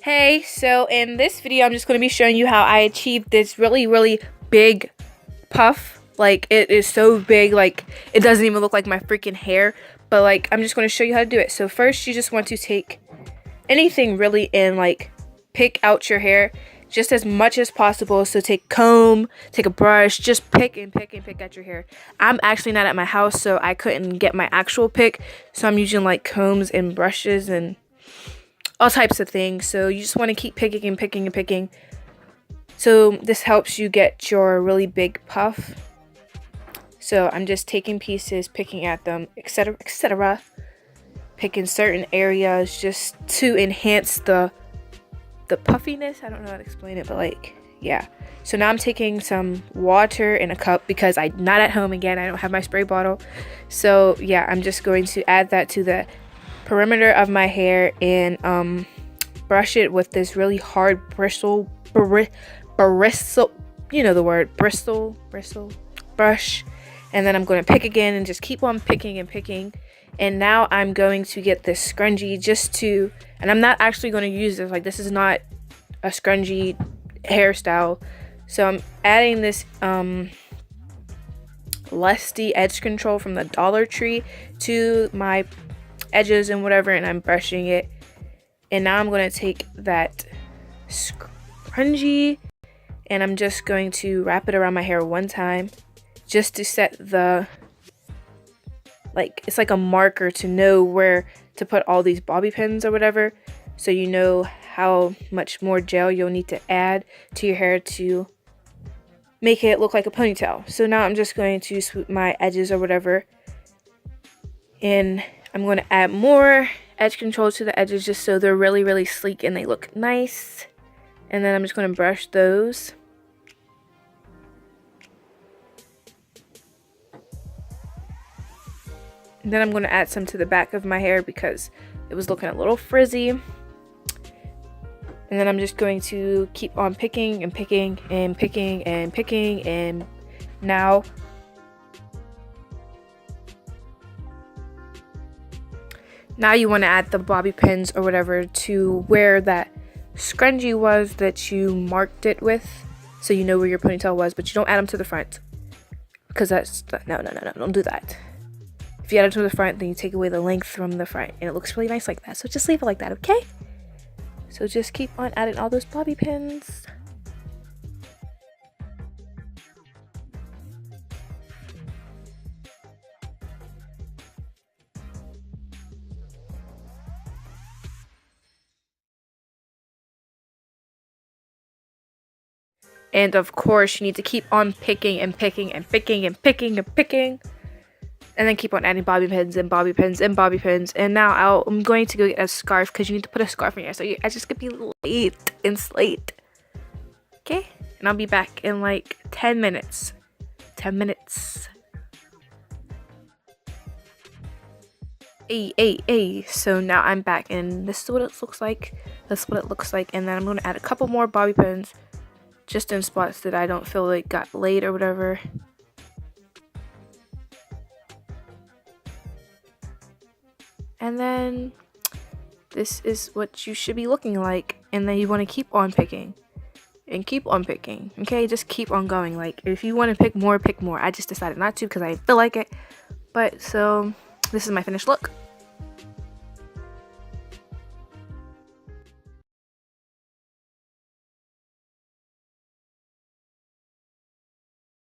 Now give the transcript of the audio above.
Hey, so in this video I'm just going to be showing you how I achieved this really big puff. Like, it is so big, like it doesn't even look like my freaking hair, but like I'm just going to show you how to do it. So first you just want to take anything really and like pick out your hair just as much as possible. So take comb, take a brush, just pick at your hair. I'm actually not at my house, so I couldn't get my actual pick, so I'm using like combs and brushes and all types of things. So you just want to keep picking. So this helps you get your really big puff. So I'm just taking pieces, picking at them, etc. Picking certain areas just to enhance the puffiness. I don't know how to explain it, but like, yeah. So now I'm taking some water in a cup because I'm not at home again. I don't have my spray bottle. So yeah, I'm just going to add that to the perimeter of my hair and brush it with this really hard bristle, you know the word, bristle brush. And then I'm going to pick again and just keep on picking. And now I'm going to get this scrunchie and I'm not actually going to use this, like this is not a scrunchie hairstyle. So I'm adding this Lusty edge control from the Dollar Tree to my edges and whatever, and I'm brushing it. And now I'm going to take that scrunchie and I'm just going to wrap it around my hair one time just to set the, like, it's like a marker to know where to put all these bobby pins or whatever, so you know how much more gel you'll need to add to your hair to make it look like a ponytail. So now I'm just going to swoop my edges or whatever, and I'm going to add more edge control to the edges just so they're really sleek and they look nice. And then I'm just going to brush those. And then I'm going to add some to the back of my hair because it was looking a little frizzy. And then I'm just going to keep on picking. And now you want to add the bobby pins or whatever to where that scrunchie was that you marked it with, so you know where your ponytail was, but you don't add them to the front because that's no, don't do that. If you add it to the front, then you take away the length from the front and it looks really nice like that. So just leave it like that, okay? So just keep on adding all those bobby pins. And of course, you need to keep on picking. And then keep on adding bobby pins. And now I'm going to go get a scarf because you need to put a scarf in your hair so your edges could be light and slate. Okay? And I'll be back in like 10 minutes. 10 minutes. Hey. So now I'm back and this is what it looks like. And then I'm going to add a couple more bobby pins just in spots that I don't feel like got laid or whatever. And then this is what you should be looking like. And then you want to keep on picking. Okay, just keep on going. Like, if you want to pick more. I just decided not to because I feel like it. But so this is my finished look.